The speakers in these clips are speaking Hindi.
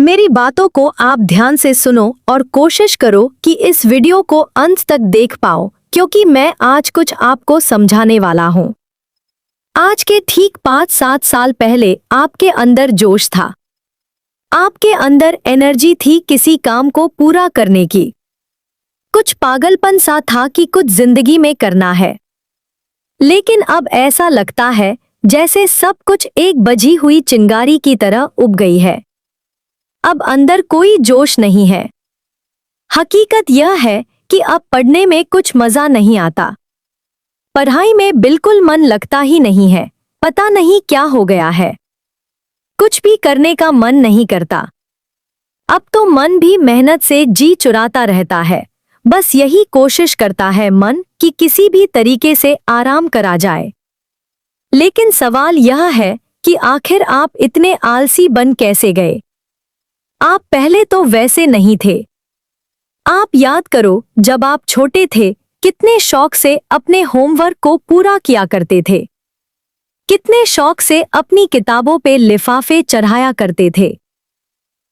मेरी बातों को आप ध्यान से सुनो और कोशिश करो कि इस वीडियो को अंत तक देख पाओ, क्योंकि मैं आज कुछ आपको समझाने वाला हूँ। आज के ठीक 5-7 साल पहले आपके अंदर जोश था। आपके अंदर एनर्जी थी किसी काम को पूरा करने की। कुछ पागलपन सा था कि कुछ जिंदगी में करना है। लेकिन अब ऐसा लगता है जैसे सब कुछ एक बजी हुई चिंगारी की तरह उब गई है। अब अंदर कोई जोश नहीं है। हकीकत यह है कि अब पढ़ने में कुछ मजा नहीं आता। पढ़ाई में बिल्कुल मन लगता ही नहीं है। पता नहीं क्या हो गया है। कुछ भी करने का मन नहीं करता। अब तो मन भी मेहनत से जी चुराता रहता है। बस यही कोशिश करता है मन कि किसी भी तरीके से आराम करा जाए। लेकिन सवाल यह है कि आखिर आप इतने आलसी बन कैसे गए? आप पहले तो वैसे नहीं थे। आप याद करो, जब आप छोटे थे कितने शौक से अपने होमवर्क को पूरा किया करते थे। कितने शौक से अपनी किताबों पे लिफाफे चढ़ाया करते थे।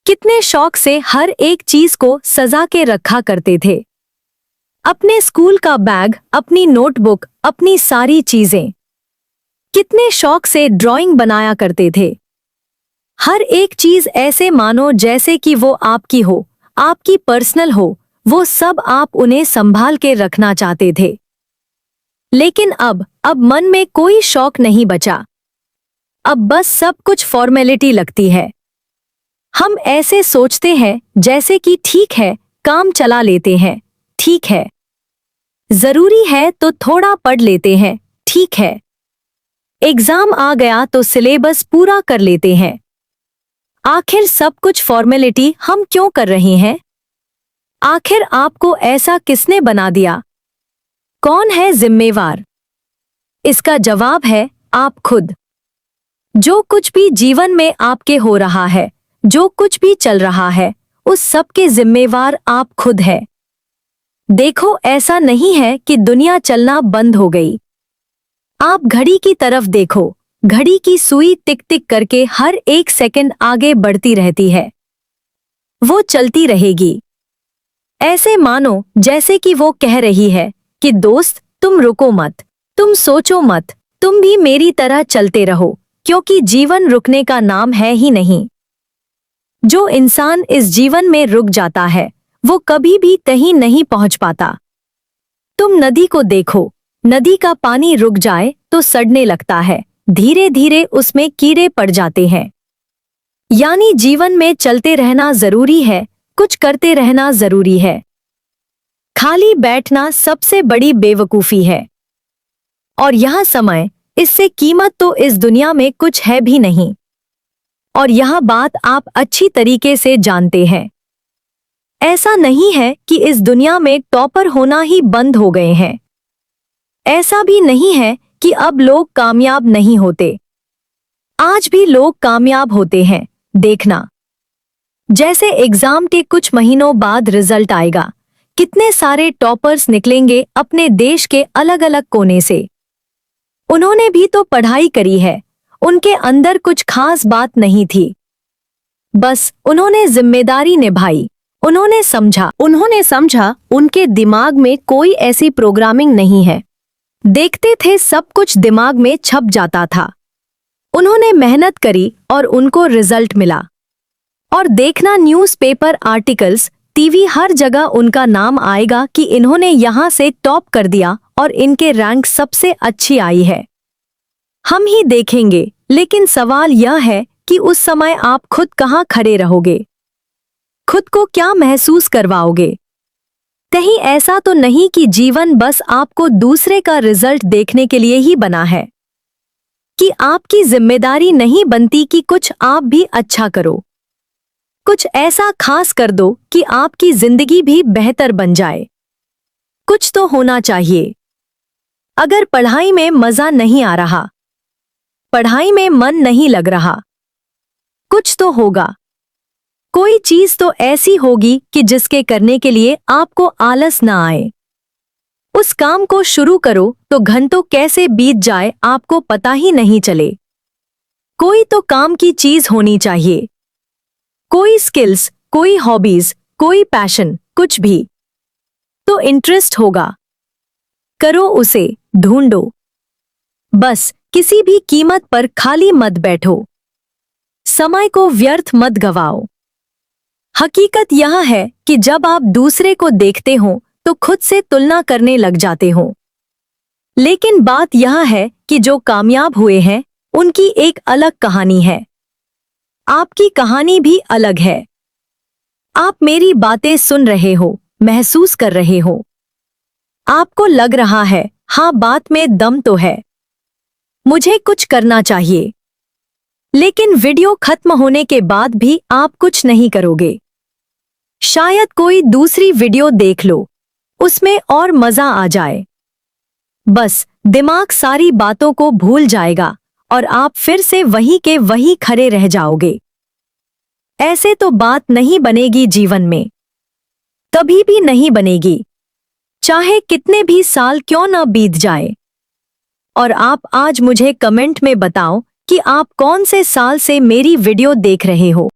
कितने शौक से हर एक चीज को सजा के रखा करते थे। अपने स्कूल का बैग, अपनी नोटबुक, अपनी सारी चीजें। कितने शौक से ड्राइंग बनाया करते थे। हर एक चीज ऐसे मानो जैसे कि वो आपकी हो, आपकी पर्सनल हो। वो सब आप उन्हें संभाल के रखना चाहते थे। लेकिन अब मन में कोई शौक नहीं बचा। अब बस सब कुछ फॉर्मेलिटी लगती है। हम ऐसे सोचते हैं जैसे कि ठीक है, काम चला लेते हैं, ठीक है। जरूरी है तो थोड़ा पढ़ लेते हैं, ठीक है। एग्जाम आ गया तो सिलेबस पूरा कर लेते हैं। आखिर सब कुछ फॉर्मेलिटी हम क्यों कर रहे हैं? आखिर आपको ऐसा किसने बना दिया? कौन है जिम्मेवार? इसका जवाब है आप खुद। जो कुछ भी जीवन में आपके हो रहा है, जो कुछ भी चल रहा है, उस सब के जिम्मेवार आप खुद है। देखो, ऐसा नहीं है कि दुनिया चलना बंद हो गई। आप घड़ी की तरफ देखो। घड़ी की सुई टिक टिक करके हर एक सेकंड आगे बढ़ती रहती है। वो चलती रहेगी। ऐसे मानो जैसे कि वो कह रही है कि दोस्त, तुम रुको मत, तुम सोचो मत, तुम भी मेरी तरह चलते रहो, क्योंकि जीवन रुकने का नाम है ही नहीं। जो इंसान इस जीवन में रुक जाता है वो कभी भी कहीं नहीं पहुंच पाता। तुम नदी को देखो। नदी का पानी रुक जाए तो सड़ने लगता है। धीरे धीरे उसमें कीड़े पड़ जाते हैं। यानी जीवन में चलते रहना जरूरी है, कुछ करते रहना जरूरी है। खाली बैठना सबसे बड़ी बेवकूफी है। और यह समय, इससे कीमत तो इस दुनिया में कुछ है भी नहीं। और यह बात आप अच्छी तरीके से जानते हैं। ऐसा नहीं है कि इस दुनिया में टॉपर होना ही बंद हो गए हैं। ऐसा भी नहीं है कि अब लोग कामयाब नहीं होते। आज भी लोग कामयाब होते हैं। देखना, जैसे एग्जाम के कुछ महीनों बाद रिजल्ट आएगा, कितने सारे टॉपर्स निकलेंगे अपने देश के अलग अलग कोने से। उन्होंने भी तो पढ़ाई करी है। उनके अंदर कुछ खास बात नहीं थी। बस उन्होंने जिम्मेदारी निभाई। उन्होंने समझा उनके दिमाग में कोई ऐसी प्रोग्रामिंग नहीं है। देखते थे सब कुछ दिमाग में छप जाता था। उन्होंने मेहनत करी और उनको रिजल्ट मिला। और देखना, न्यूज़पेपर आर्टिकल्स, टीवी, हर जगह उनका नाम आएगा कि इन्होंने यहां से टॉप कर दिया और इनके रैंक सबसे अच्छी आई है। हम ही देखेंगे। लेकिन सवाल यह है कि उस समय आप खुद कहां खड़े रहोगे? खुद को क्या महसूस करवाओगे? कहीं ऐसा तो नहीं कि जीवन बस आपको दूसरे का रिजल्ट देखने के लिए ही बना है? कि आपकी जिम्मेदारी नहीं बनती कि कुछ आप भी अच्छा करो, कुछ ऐसा खास कर दो कि आपकी जिंदगी भी बेहतर बन जाए? कुछ तो होना चाहिए। अगर पढ़ाई में मजा नहीं आ रहा, पढ़ाई में मन नहीं लग रहा, कुछ तो होगा। कोई चीज तो ऐसी होगी कि जिसके करने के लिए आपको आलस ना आए। उस काम को शुरू करो तो घंटों कैसे बीत जाए आपको पता ही नहीं चले। कोई तो काम की चीज होनी चाहिए। कोई स्किल्स, कोई हॉबीज, कोई पैशन, कुछ भी तो इंटरेस्ट होगा। करो उसे, ढूंढो। बस किसी भी कीमत पर खाली मत बैठो। समय को व्यर्थ मत गवाओ। हकीकत यह है कि जब आप दूसरे को देखते हो तो खुद से तुलना करने लग जाते हो। लेकिन बात यह है कि जो कामयाब हुए हैं उनकी एक अलग कहानी है। आपकी कहानी भी अलग है। आप मेरी बातें सुन रहे हो, महसूस कर रहे हो। आपको लग रहा है, हाँ बात में दम तो है, मुझे कुछ करना चाहिए। लेकिन वीडियो खत्म होने के बाद भी आप कुछ नहीं करोगे। शायद कोई दूसरी वीडियो देख लो, उसमें और मजा आ जाए। बस दिमाग सारी बातों को भूल जाएगा और आप फिर से वहीं के वहीं खड़े रह जाओगे। ऐसे तो बात नहीं बनेगी जीवन में, कभी भी नहीं बनेगी, चाहे कितने भी साल क्यों ना बीत जाए। और आप आज मुझे कमेंट में बताओ कि आप कौन से साल से मेरी वीडियो देख रहे हो।